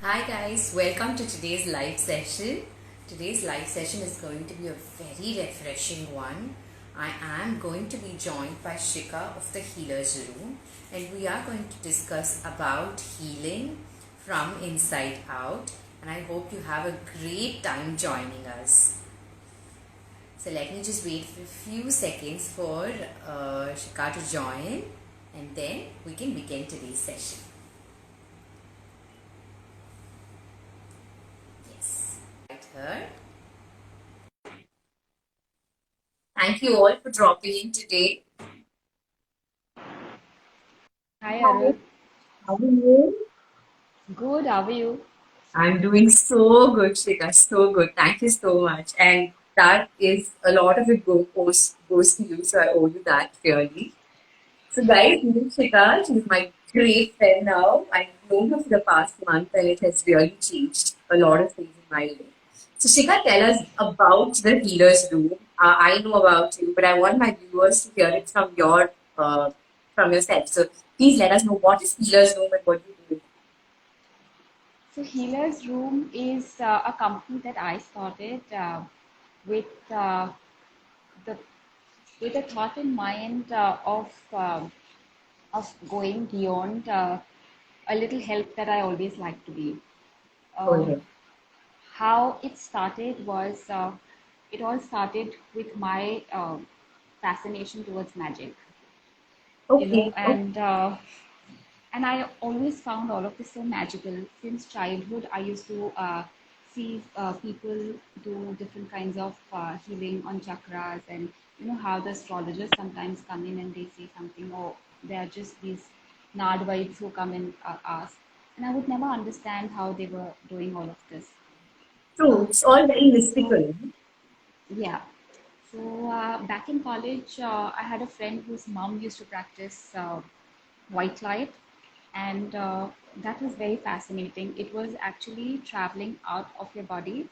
Hi guys, welcome to today's live session. Today's live session is going to be a very refreshing one. I am going to be joined by Shikha of the Healer's Room, and we are going to discuss about healing from inside out, and I hope you have a great time joining us. So let me just wait for a few seconds for Shikha to join, and then we can begin today's session. Yes. Right here. Thank you all for dropping in today. Hi Hi, Arun. how are you? Good, how are you? I'm doing so good, Shikha, so good. Thank you so much. And that is a lot of it goes to you, so I owe you that really. So, guys, this is Shikha. She's my great friend now. I've known her for the past month, and it has really changed a lot of things in my life. So, Shikha, tell us about the Healer's Room. I know about you, but I want my viewers to hear it from yourself. So, please let us know what is Healer's Room and what you do. So Healer's Room is a company that I started with the with a thought in mind of going beyond a little help that I always like to be. Go Um, ahead. how it started was it all started with my fascination towards magic, Okay. and I always found all of this so magical. Since childhood, I used to see people do different kinds of healing on chakras, and you know how the astrologers sometimes come in and they say something, or they are just these Nardwites who come and ask. And I would never understand how they were doing all of this. True. Uh, It's all very so mystical. yeah. So back in college, I had a friend whose mom used to practice white light, and that was very fascinating. It was actually traveling out of your body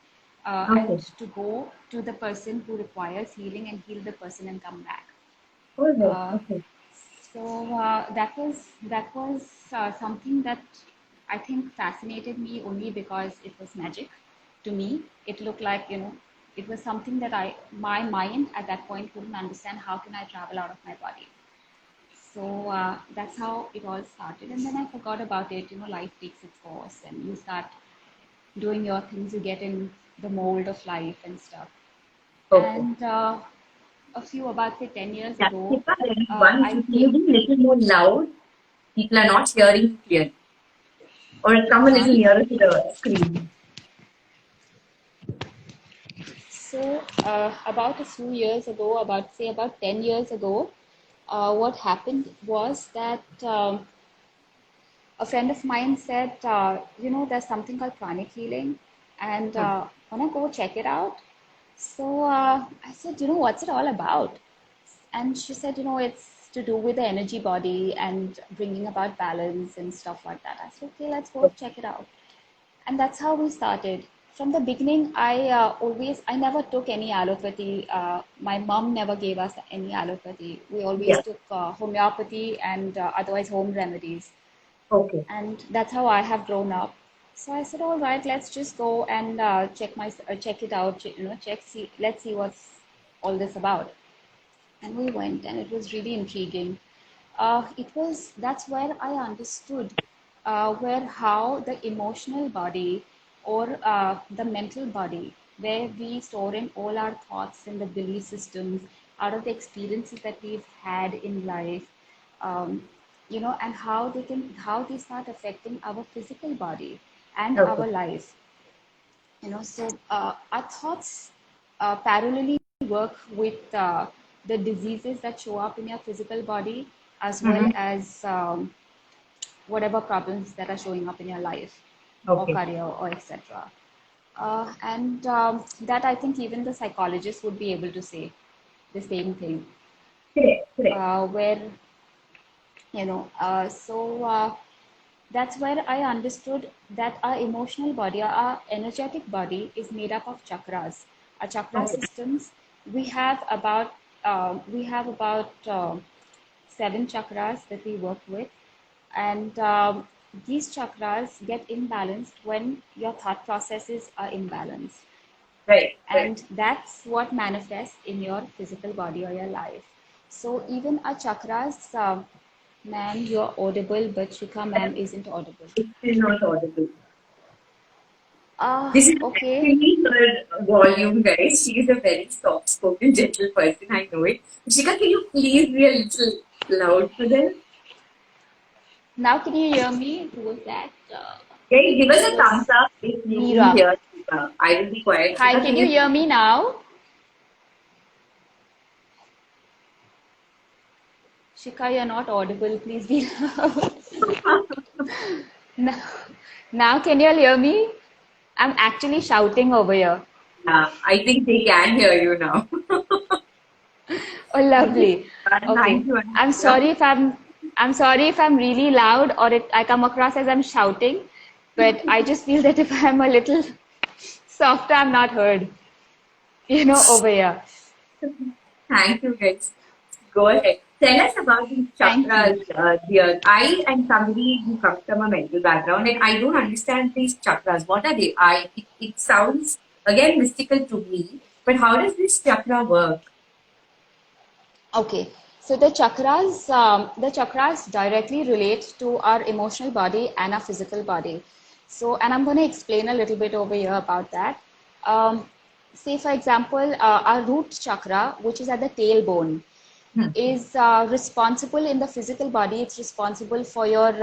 and Okay. to go to the person who requires healing and heal the person and come back. Go ahead. Uh, Okay. that was something that I think fascinated me only because it was magic to me. It looked like, you know, it was something that my mind at that point couldn't understand. How can I travel out of my body? So that's how it all started. And then I forgot about it. You know, life takes its course and you start doing your things, you get in the mold of life and stuff. Okay. And a few, about say 10 years Yeah. ago, Shikha, there is one I issue. Can you came, be a little more loud? People are not hearing you clearly. Or come a little sorry. nearer to the screen. So about a few years ago, about 10 years ago, what happened was that a friend of mine said, you know, there's something called pranic healing, and Hmm. wanna go check it out? So I said, you know, what's it all about? And she said, you know, it's to do with the energy body and bringing about balance and stuff like that. I said, okay, let's go check it out. And that's how we started. From the beginning, I never took any allopathy. My mom never gave us any allopathy. We always Yeah. took homeopathy and otherwise home remedies, Okay. and that's how I have grown up. So I said, all right, let's just go and check it out. You know, let's see what's all this about. And we went, and it was really intriguing. It was That's where I understood where how the emotional body or the mental body, where we store in all our thoughts and the belief systems out of the experiences that we've had in life, um, you know, and how they start affecting our physical body and Okay. our life. You know, so our thoughts parallelly work with the diseases that show up in your physical body, as well Mm-hmm. as whatever problems that are showing up in your life or Okay. career or etc. And that I think even the psychologists would be able to say the same thing, Correct. Correct. where you know that's where I understood that our emotional body, our energetic body, is made up of chakras. Our chakra Okay. systems, we have about seven chakras that we work with, and these chakras get imbalanced when your thought processes are imbalanced. Right, right. And that's what manifests in your physical body or your life. So even our chakras, ma'am, you're audible, but Shikha ma'am isn't audible. It's still not audible. Ah, This is okay. actually her volume, guys. She is a very soft-spoken, gentle person. I know it. Shika, can you please be a little loud for them? Now can you hear me? Who was that? Guys, give us It a thumbs was up if you Meera. hear Shika. I will be quiet. Hi, Shika, can can you you? hear me now? Shika, you're not audible. Please be loud. Now, now can you all hear me? I'm actually shouting over here. Yeah, I think they can hear you now. Oh, Okay, lovely. thank Okay. you, I'm Anushka. sorry if I'm really loud or I come across as I'm shouting, but I just feel that if I'm a little softer, I'm not heard, over here. Thank you, guys. Go ahead. Tell us about these Thank you. chakras, dear. I am somebody who comes from a mental background and I don't understand these chakras. What are they? It sounds again mystical to me, but how does this chakra work? Okay. So the chakras directly relate to our emotional body and our physical body. So, and I'm going to explain a little bit over here about that. Say, for example, our root chakra, which is at the tailbone, Hmm. is responsible in the physical body. It's responsible for your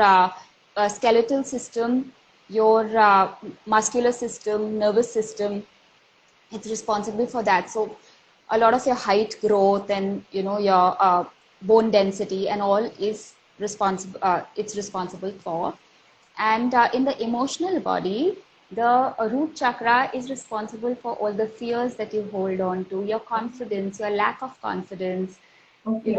skeletal system, your muscular system, nervous system. It's responsible for that. So a lot of your height growth and your bone density and all is responsible. It's responsible for. And in the emotional body, the root chakra is responsible for all the fears that you hold on to, your confidence, your lack of confidence, Okay.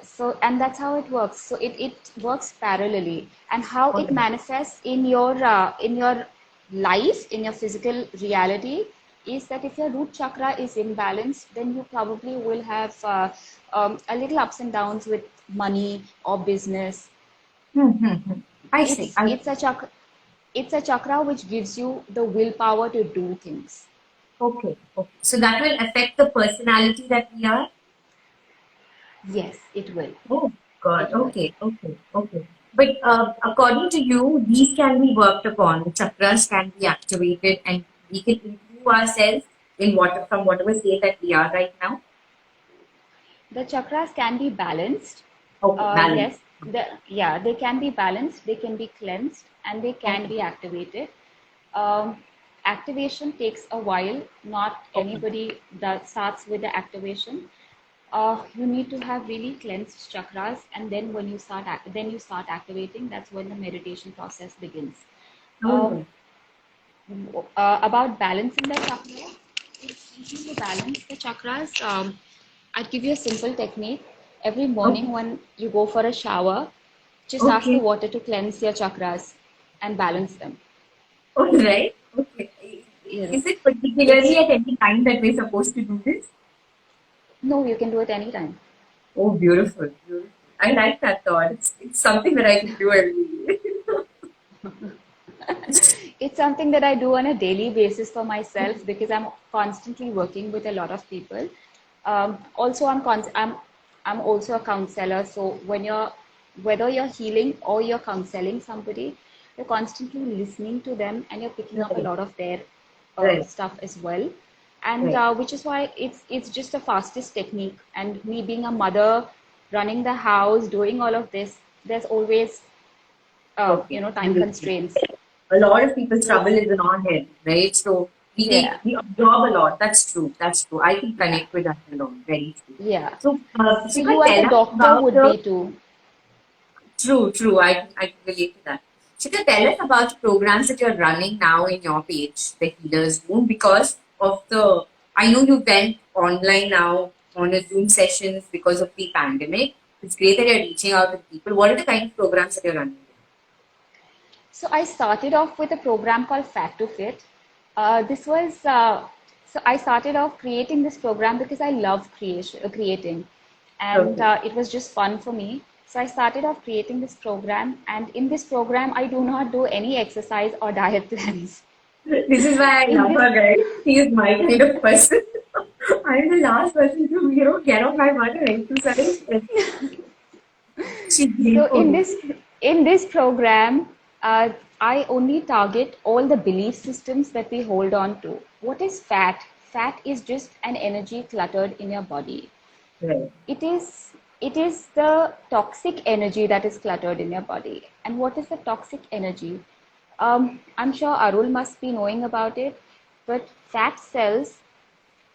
so and that's how it works. So it works parallelly, and how All it right. manifests in your life, in your physical reality, is that if your root chakra is imbalanced, then you probably will have a little ups and downs with money or business. Hmm, hmm, hmm. I see. it's it's a chakra it's a chakra which gives you the willpower to do things. Okay. Okay. So that will affect the personality that we are. Yes, it will. Oh God. It will. Okay. Okay. Okay. But according to you, these can be worked upon. The chakras can be activated, and we can improve ourselves in from whatever state that we are right now. The chakras can be balanced. Okay. Balance. Yes, they can be balanced, they can be cleansed, and they can Okay. be activated. Um, Activation takes a while. Not Okay. anybody that starts with the activation. You need to have really cleansed chakras, and then when then you start activating. That's when the meditation process begins. All Um, right. about balancing the chakra, if you balance the chakras, I'd give you a simple technique. Every morning Okay. when you go for a shower, just ask the Okay. water to cleanse your chakras and balance them. All right. Okay. You know, Is it particularly it's at any time that we're supposed to do this? no, you can do it anytime. Oh, beautiful. Beautiful. I like that thought. It's something that I can do every day. It's something that I do on a daily basis for myself because I'm constantly working with a lot of people. Also, I'm also a counselor. So whether you're healing or you're counseling somebody, you're constantly listening to them and you're picking up a Right. lot of their Right. stuff as well. And Right. which is why it's just the fastest technique. And me being a mother, running the house, doing all of this, there's always Okay. time constraints. A lot of people's So trouble is in our head, right? So yeah, we absorb a lot. That's true. That's true. I can yeah, connect with that a lot. Very true. yeah. So, So Shikha, you as tell a us doctor about would the be too. true. I can relate to that. Shikha, tell us about the programs that you're running now in your page, the Healers Room, because of the. I know you went online now on a Zoom sessions because of the pandemic. It's great that you're reaching out to people. What are the kind of programs that you're running? So I started off with a program called Fat to Fit. This was so I started off creating this program because I love creating, and Okay. it was just fun for me. So I started off creating this program, and in this program, I do not do any exercise or diet plans. This is why I In love this, her, guys. She is my kind of person. I'm the last person to, get off my butt and exercise. And she's so great for me. in this program, I only target all the belief systems that we hold on to. What is fat? Fat is just an energy cluttered in your body. Right, It is it is the toxic energy that is cluttered in your body. And what is the toxic energy? I'm sure Arul must be knowing about it, but fat cells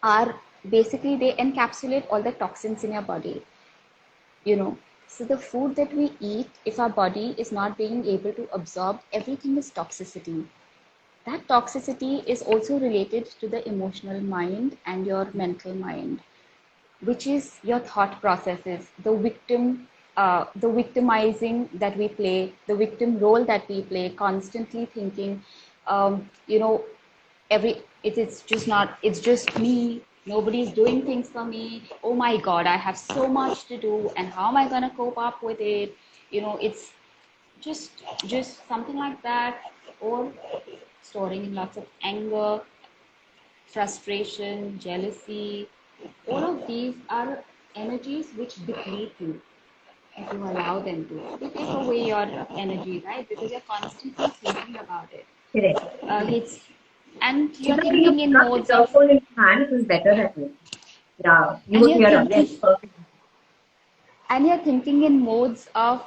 are basically they encapsulate all the toxins in your body, you know. So the food that we eat, if our body is not being able to absorb, everything is toxicity. That toxicity is also related to the emotional mind and your mental mind, which is your thought processes, the victimizing that we play, the victim role that we play, constantly thinking, you know, it's just not, it's just me. Nobody's doing things for me. Oh my God, I have so much to do, and how am I gonna cope up with it? You know, it's just just something like that, or storing in lots of anger, frustration, jealousy. All of these are energies which deplete you if you allow them to. They take away your energy, right? Because you're constantly thinking about it. correct. It's and you're Shika, can you thinking pick in up the modes of telephone in your hand? It was better that way. Yeah, you and were you're clearer. thinking Yes, perfect. and you're thinking in modes of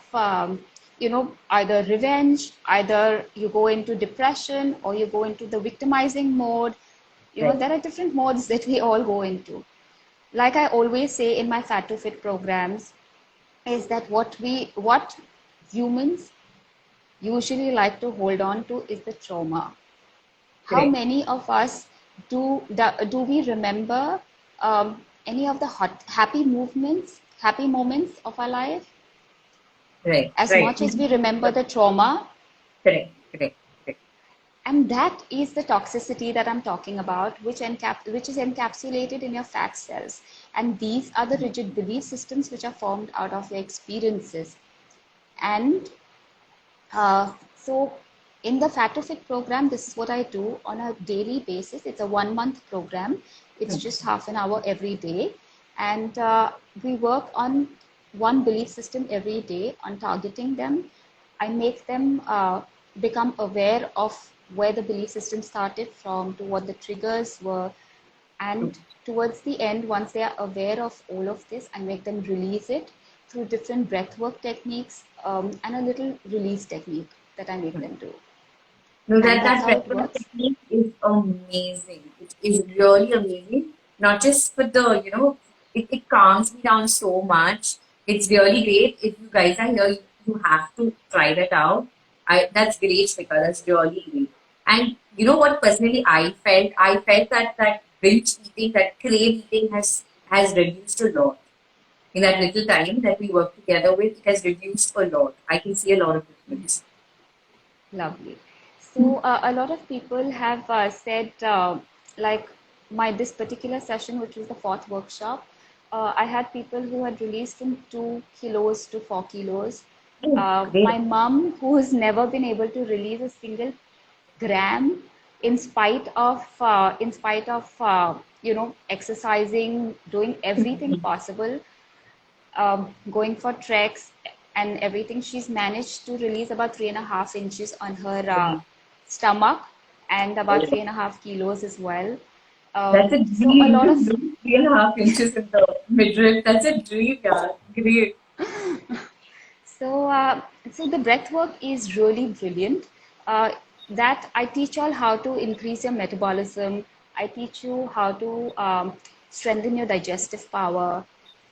either revenge, either you go into depression or you go into the victimizing mode. You know, Right, there are different modes that we all go into. Like I always say in my Fat to Fit programs, is that what humans usually like to hold on to is the trauma. How correct, many of us do we remember any of the happy moments of our life right, as right. much as we remember the trauma? Correct, correct, correct. And that is the toxicity that I'm talking about, which is encapsulated in your fat cells. And these are the rigid belief systems which are formed out of your experiences. And so in the Fat to Fit program, this is what I do on a daily basis. It's a 1 month program. It's Hmm. just half an hour every day. And we work on one belief system every day on targeting them. I make them become aware of where the belief system started from, to what the triggers were. And towards the end, once they are aware of all of this, I make them release it through different breathwork techniques, and a little release technique that I make them do. No, And that's that how it breathwork works. technique is amazing. It is really amazing. Not just for the, it calms me down so much. It's really great. If you guys are here, you have to try that out. That's great, Shikha. That's really great. And you know what? Personally, I felt that binge eating, that crave eating has reduced a lot in that little time that we work together with. It has reduced a lot. I can see a lot of difference. Lovely. So a lot of people have said, like my this particular session, which was the fourth workshop, I had people who had released from 2 kilos to 4 kilos. Oh, My great. mom, who's never been able to release a single gram, in spite of exercising, doing everything possible, going for treks and everything, she's managed to release about 3.5 inches on her stomach, and about 3.5 kilos as well. That's a So a dream lot to of lose 3.5 inches in the midriff. That's a dream, yeah. Great. so so the breath work is really brilliant. Uh, that I teach all how to increase your metabolism. I teach you how to strengthen your digestive power.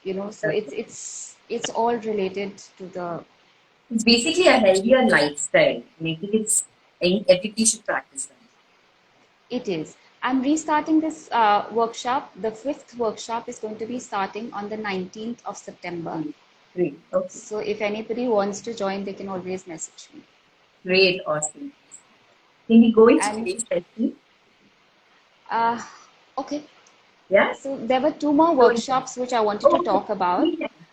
You know, so it's all related to the. It's basically a healthier lifestyle. And I think everybody should practice that. It is. I'm restarting this workshop. The fifth workshop is going to be starting on the 19th of September. Great. Great. Okay. So if anybody wants to join, they can always message me. Great. Awesome. Can we go into And today's session? uh, okay, Yeah? so there were two more So, yeah. workshops which I wanted to Oh, talk about.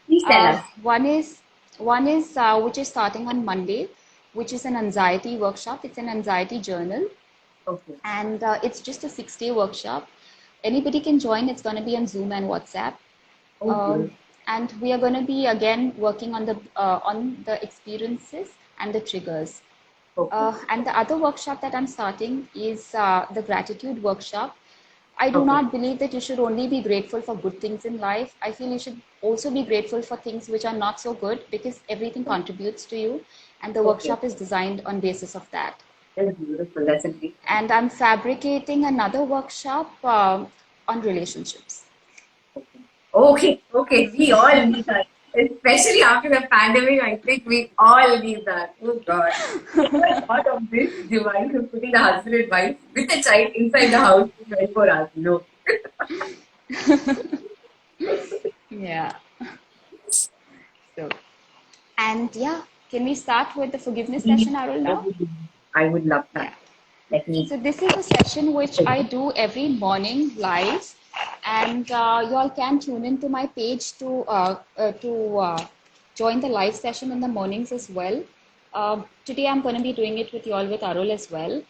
please tell Uh, us. one is One is which is starting on Monday, which is an anxiety workshop. It's an anxiety journal, Okay. and it's just a 6-day workshop. Anybody can join. It's going to be on Zoom and WhatsApp. Oh, Um, good. and we are going to be again working on the experiences and the triggers. Okay. And the other workshop that I'm starting is the gratitude workshop. I do Okay. not believe that you should only be grateful for good things in life. I feel you should also be grateful for things which are not so good because everything contributes to you, and the Okay. workshop is designed on basis of that. That's beautiful. That's amazing. And I'm fabricating another workshop on relationships. Okay, okay, we all need that. Especially after the pandemic, I think we all need that. Oh God. I never thought of this device of putting the husband and wife with a child inside the house for 24 hours. No. Yeah. So, and yeah, can we start with the forgiveness Please, session, Arul, I now? would, I would love that. Yeah. Let me. So this is a session which I do every morning live, and you all can tune into my page to join the live session in the mornings as well. Today I'm going to be doing it with you all with Arul as well,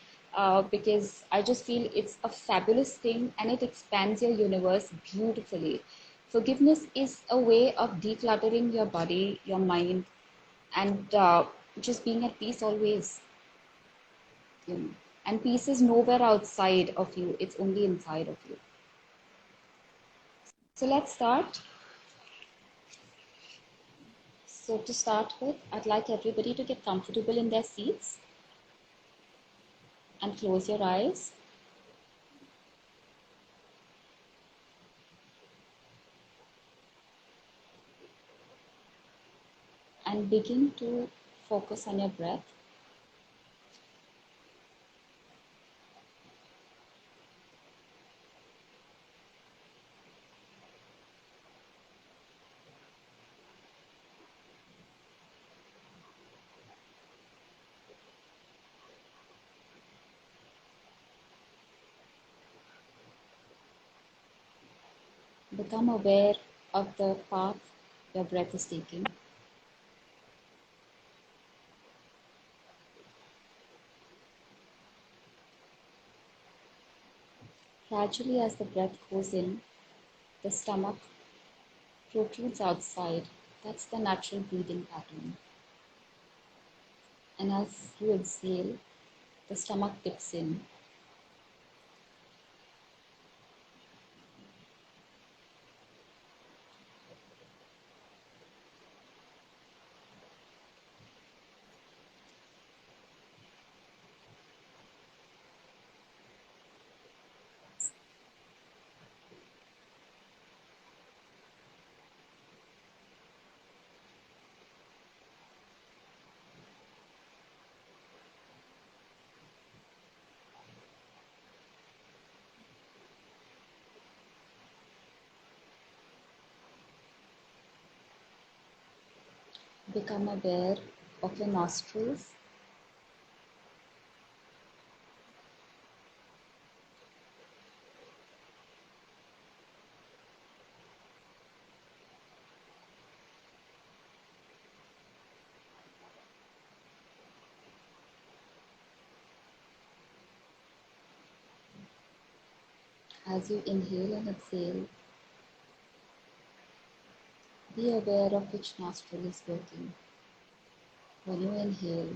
because I just feel it's a fabulous thing and it expands your universe beautifully. Forgiveness is a way of decluttering your body, your mind, and just being at peace always, you know. And peace is nowhere outside of you, it's only inside of you. So let's start. So to start with, I'd like everybody to get comfortable in their seats and close your eyes. And begin to focus on your breath. Become aware of the path your breath is taking. Gradually, as the breath goes in, the stomach protrudes outside. That's the natural breathing pattern. And as you exhale, the stomach dips in. Become aware of your nostrils. As you inhale and exhale, be aware of which nostril is working when you inhale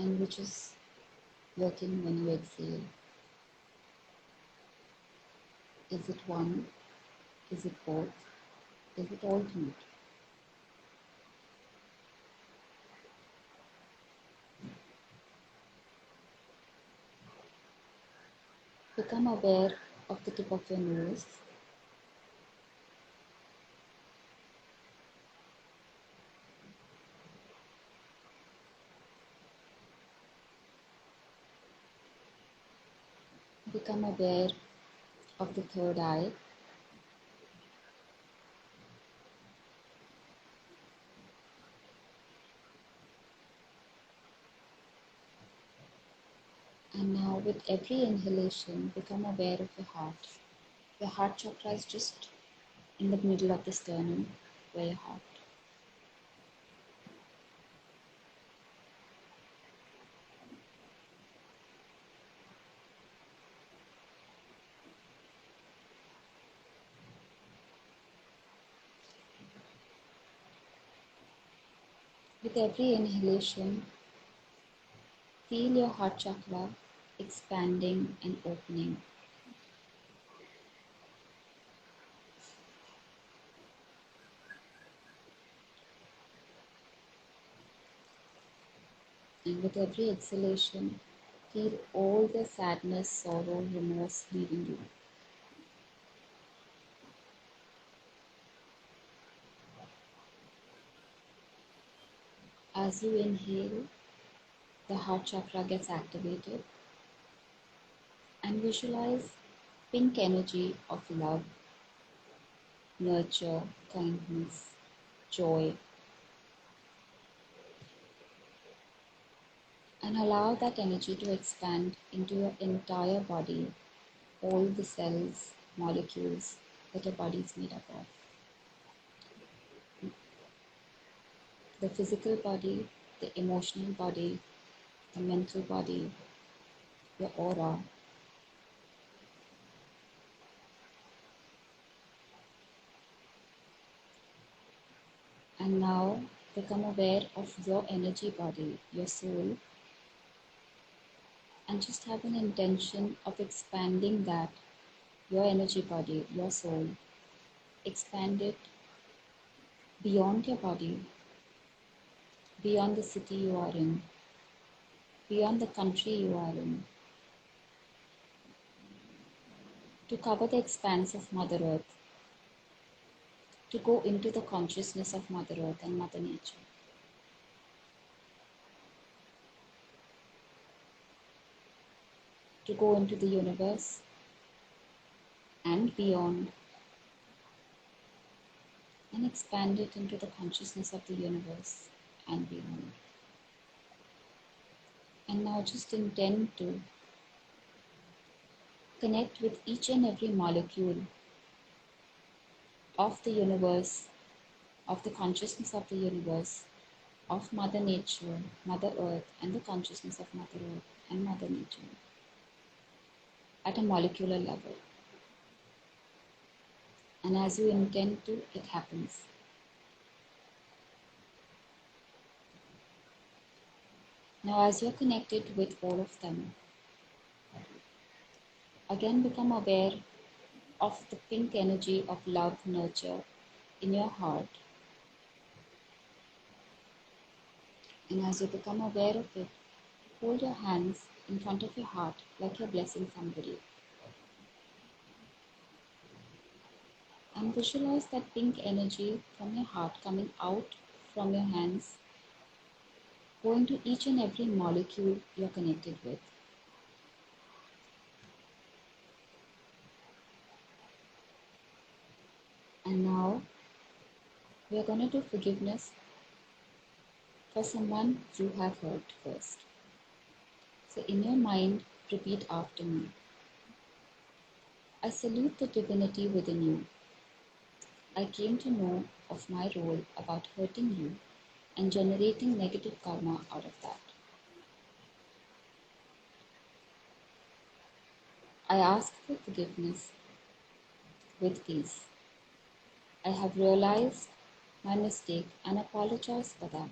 and which is working when you exhale. Is it one? Is it both? Is it alternate? Become aware of the tip of your nose. Become aware of the third eye. And now, with every inhalation, become aware of your heart. Your heart chakra is just in the middle of the sternum, where your heart. With every inhalation, feel your heart chakra expanding and opening. And with every exhalation, feel all the sadness, sorrow, remorse leaving you. As you inhale, the heart chakra gets activated, and visualize pink energy of love, nurture, kindness, joy, and allow that energy to expand into your entire body, all the cells, molecules that your body is made up of. The physical body, the emotional body, the mental body, your aura. And now become aware of your energy body, your soul, and just have an intention of expanding that, your energy body, your soul. Expand it beyond your body, beyond the city you are in, beyond the country you are in, to cover the expanse of Mother Earth, to go into the consciousness of Mother Earth and Mother Nature. To go into the universe and beyond, and expand it into the consciousness of the universe and beyond. And now just intend to connect with each and every molecule of the universe, of the consciousness of the universe, of Mother Nature, Mother Earth, and the consciousness of Mother Earth and Mother Nature at a molecular level. And as you intend to, it happens. Now, as you're connected with all of them, again become aware of the pink energy of love, nurture in your heart. And as you become aware of it, hold your hands in front of your heart like you're blessing somebody. And visualize that pink energy from your heart coming out from your hands, going to each and every molecule you're connected with. And now we are going to do forgiveness for someone you have hurt first. So in your mind, repeat after me. I salute the divinity within you. I came to know of my role about hurting you and generating negative karma out of that. I ask for forgiveness with peace. I have realized my mistake and apologize for that.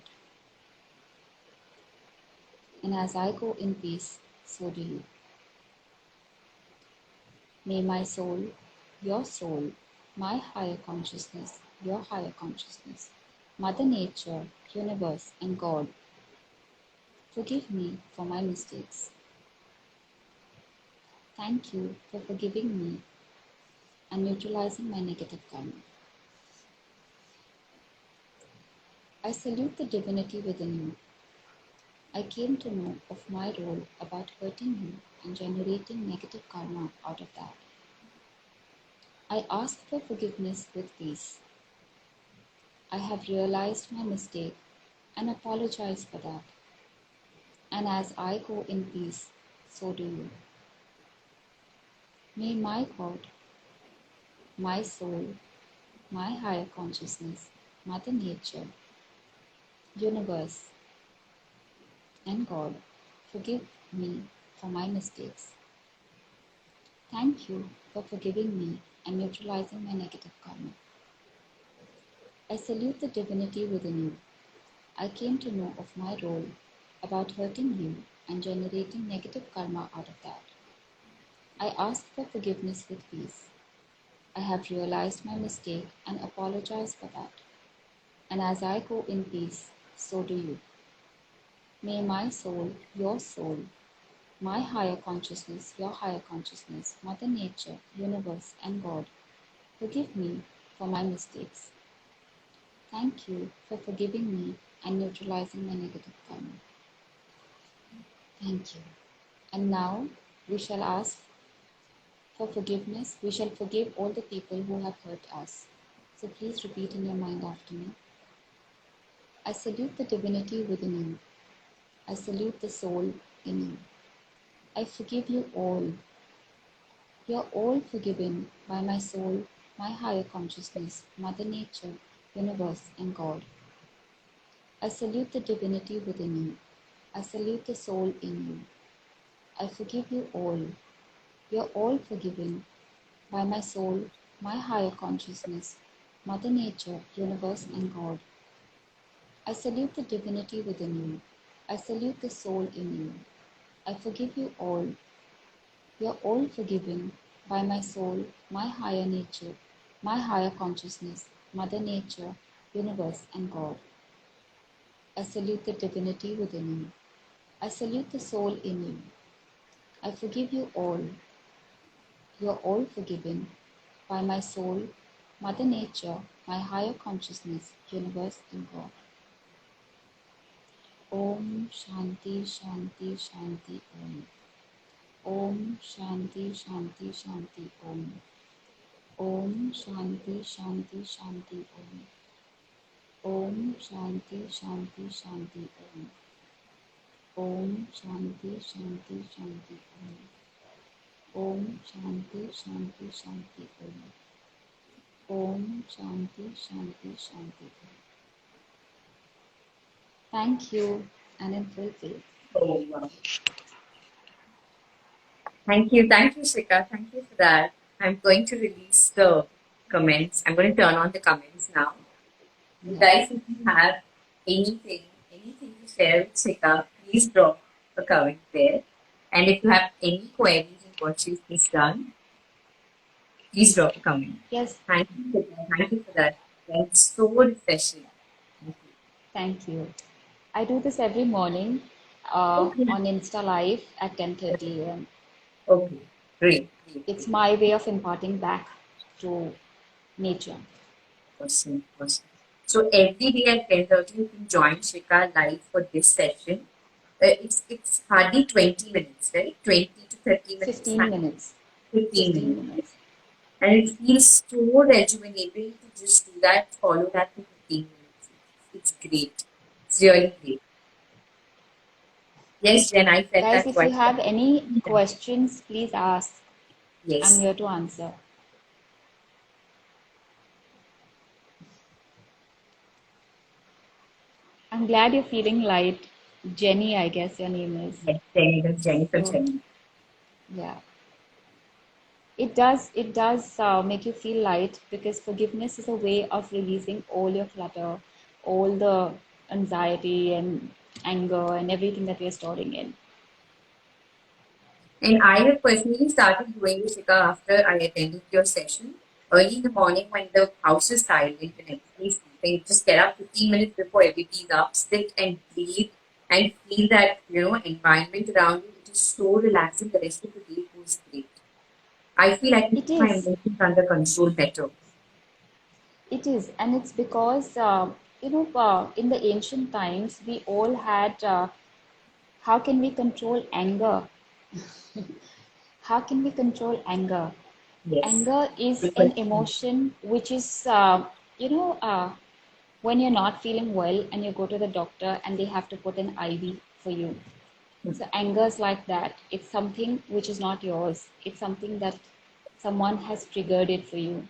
And as I go in peace, so do you. May my soul, my higher consciousness, your higher consciousness, Mother Nature, Universe, and God, forgive me for my mistakes. Thank you for forgiving me and neutralizing my negative karma. I salute the divinity within you. I came to know of my role about hurting you and generating negative karma out of that. I ask for forgiveness with peace. I have realized my mistake and apologize for that. And as I go in peace, so do you. May my God, my soul, my higher consciousness, Mother Nature, Universe, and God forgive me for my mistakes. Thank you for forgiving me and neutralizing my negative karma. I salute the divinity within you. I came to know of my role about hurting you and generating negative karma out of that. I ask for forgiveness with peace. I have realized my mistake and apologize for that. And as I go in peace, so do you. May my soul, your soul, my higher consciousness, your higher consciousness, Mother Nature, Universe, and God, forgive me for my mistakes. Thank you for forgiving me and neutralizing my negative karma. Thank you. And now we shall ask for forgiveness. We shall forgive all the people who have hurt us. So please repeat in your mind after me. I salute the divinity within you. I salute the soul in you. I forgive you all. You are all forgiven by my soul, my higher consciousness, Mother Nature, Universe, and God. I salute the divinity within you. I salute the soul in you. I forgive you all. You are all forgiven by my soul, my higher consciousness, Mother Nature, Universe, and God. I salute the divinity within you. I salute the soul in you. I forgive you all. You are all forgiven by my soul, my higher nature, my higher consciousness, Mother Nature, Universe, and God. I salute the divinity within you. I salute the soul in you. I forgive you all. You are all forgiven by my soul, Mother Nature, my higher consciousness, Universe, and God. Om Shanti Shanti Shanti Om. Om Shanti Shanti Shanti Om. Om Shanti Shanti Shanti Om. Om Shanti Shanti Shanti Om. Om Shanti Shanti Shanti Om. Om Shanti Shanti Shanti Om. Om Shanti Shanti Shanti Om. Thank you, and in full faith. Oh, wow. Thank you, Shikha. Thank you for that. I'm going to release the comments. I'm going to turn on the comments now. You Yeah. guys, if you have anything to share with Shikha, please drop a comment there. And if you have any queries in what she's done, please drop a comment. Yes, Thank you for that. Thank you for that. That's so refreshing. Thank you. thank you. I do this every morning Okay. on Insta Live at 10:30 a.m. Okay. Great. Great. It's Great. my way of imparting back to nature. Awesome. Awesome. So every day at 10:30, you can join Shikha live for this session. It's hardly 20 minutes, right? 20 to 30 minutes, 15 maximum minutes. 15 15 minutes. minutes. And it feels so rejuvenating to just do that, follow that for 15 minutes. It's great. It's really great. Yes, Jen, I felt Guys, that if you quite have any well. questions, please ask. I'm Yes. here to answer. I'm glad you're feeling light. Jenny, I guess your name is. Yes, Jenny, that's Jenny from So, Jenny. yeah. It does make you feel light because forgiveness is a way of releasing all your clutter, all the anxiety and anger and everything that we're storing in. And I have personally started doing this, Shikha, after I attended your session. Early in the morning when the house is silent and everybody's sleeping, just get up 15 minutes before everybody's up, sit and breathe and feel that, environment around you. It is so relaxing. The rest of the day goes great. I feel I can It keep my is. emotions under control better. It is, and it's because in the ancient times we all had. How can we control anger? How can we control anger? Yes. Anger is Good an question. emotion which is, you know, uh, when you're not feeling well and you go to the doctor and they have to put an IV for you. So anger is like that. It's something which is not yours. It's something that someone has triggered it for you.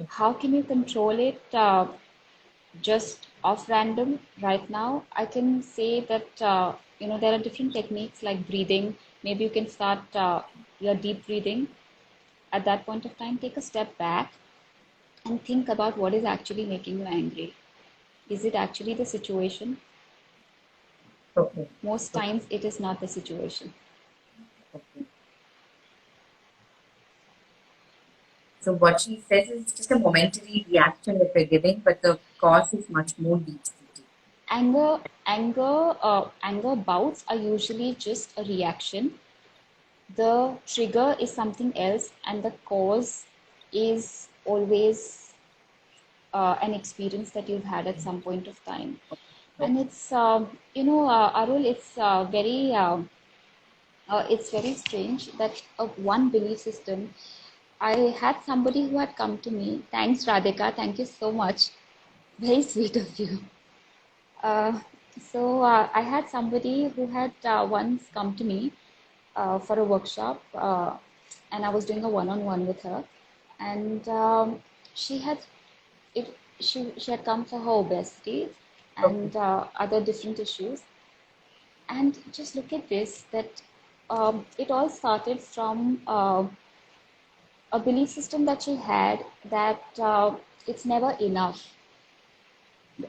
How can you control it? Just off random right now, I can say that there are different techniques like breathing. Maybe you can start your deep breathing. At that point of time, take a step back and think about what is actually making you angry. Is it actually the situation? Okay. Most Okay. times it is not the situation. Okay. So what she says is just a momentary reaction that we're giving, but the cause is much more deep seated. Anger bouts are usually just a reaction. The trigger is something else, and the cause is always an experience that you've had at some point of time. And Okay. it's Arul, it's very strange that one belief system. I had somebody who had come to me. Thanks, Radhika. Thank you so much. Very sweet of you. Uh, I had somebody who had once come to me for a workshop, and I was doing a one-on-one with her, and she had she had come for her obesity Okay. and other different issues. And just look at this, that it all started from a belief system that she had, that it's never enough.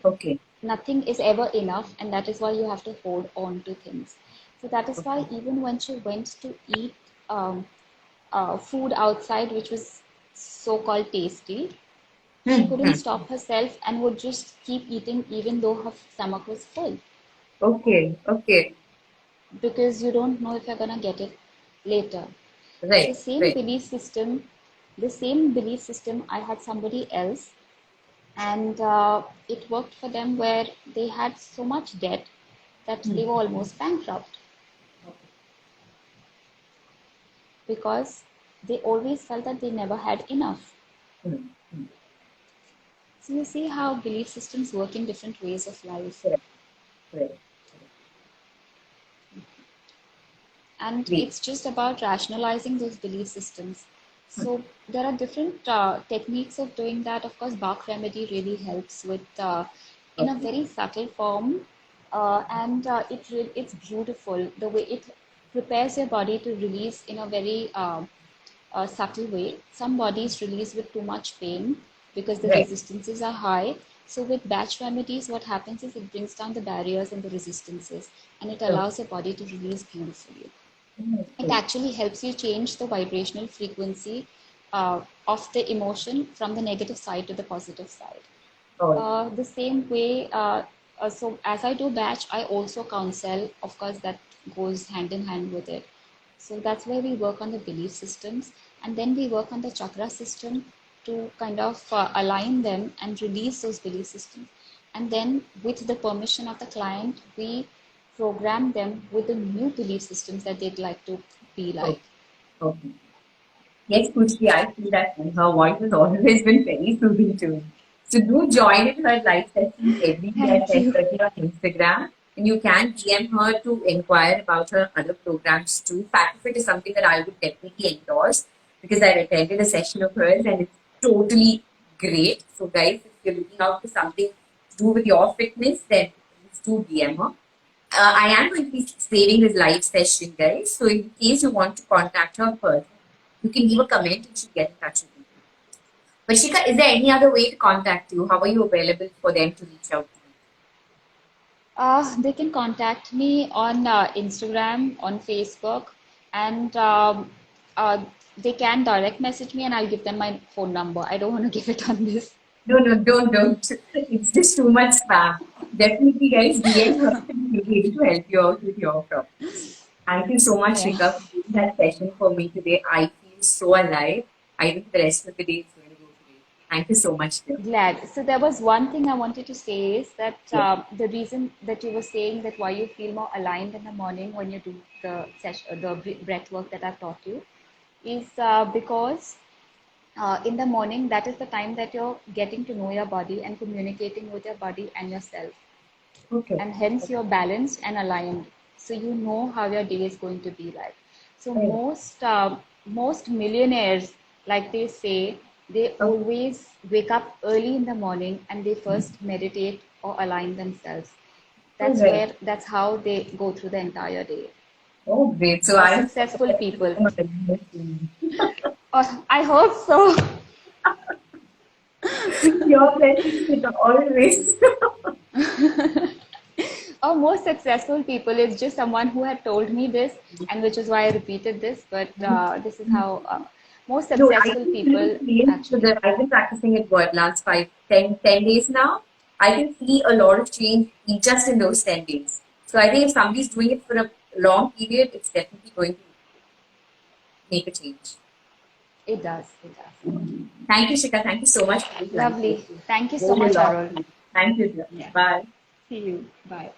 Okay. Nothing is ever enough, and that is why you have to hold on to things. So that is why Okay. even when she went to eat food outside, which was so called tasty, she couldn't Hmm. stop herself and would just keep eating even though her stomach was full, Okay. Okay. because you don't know if you're going to get it later. The Right. same Right. belief system, the same belief system, I had somebody else, and it worked for them, where they had so much debt that they were almost bankrupt, because they always felt that they never had enough. Hmm. Hmm. So you see how belief systems work in different ways of life. Correct. Correct. And Great. it's just about rationalizing those belief systems. So there are different techniques of doing that. Of course, Bach remedy really helps with in a Okay. very subtle form, and it's beautiful the way it prepares your body to release in a very subtle way. Some bodies release with too much pain because the Right. resistances are high. So with batch remedies, what happens is it brings down the barriers and the resistances, and it Okay. allows your body to release beautifully. It Okay. actually helps you change the vibrational frequency of the emotion from the negative side to the positive side. All right. The same way, so as I do batch, I also counsel. Of course, that goes hand in hand with it. So that's where we work on the belief systems, and then we work on the chakra system to kind of align them and release those belief systems. And then, with the permission of the client, we program them with the new belief systems that they'd like to be Okay. like. Okay. Yes, Kushti, I feel that and her voice has always been very soothing to me. So do join in her live sessions every day at Thank you. 10:30 on Instagram. And you can DM her to inquire about her other programs too. FatFit is something that I would definitely endorse because I've attended a session of hers and it's totally great. So guys, if you're looking out for something to do with your fitness, then please do DM her. I am going to be saving this live session, guys. So in case you want to contact her further, you can leave a comment and she'll get in touch with you. But Shika, is there any other way to contact you? How are you available for them to reach out to you? They can contact me on Instagram, on Facebook, and they can direct message me, and I'll give them my phone number. I don't want to give it on this. No, no, don't. It's just too much spam. Definitely, guys, DM her and she'll be able to help you out with your problems. Thank you so much, Yeah. Shika, for doing that session for me today. I feel so alive. I think the rest of the day is going to go great. Thank you so much, dear. Glad. So there was one thing I wanted to say, is that Yes. the reason that you were saying that why you feel more aligned in the morning when you do the session, the breath work that I've taught you, is because in the morning, that is the time that you're getting to know your body and communicating with your body and yourself, Okay. and hence you're balanced and aligned, so you know how your day is going to be like. So Okay. most millionaires, like they say, they Okay. always wake up early in the morning and they first meditate or align themselves. All That's right. where, that's how they go through the entire day. Oh, great. So I must Successful people. have I hope so. Your pleasure, Shikha, always. Or most successful people is just someone who had told me this, and which is why I repeated this. But this is how most No, I successful can really people feel actually. that I've been practicing it what last 5, 10 days now. I can see a lot of change just in those 10 days. So I think if somebody's doing it for a long period, it's definitely going to make a change. It does. It does. Thank you, Shika. Thank you so much for this Lovely. conversation. Thank you so Learned a much, lot. Arul. Thank you, dear. Yeah. Bye. See you. Bye.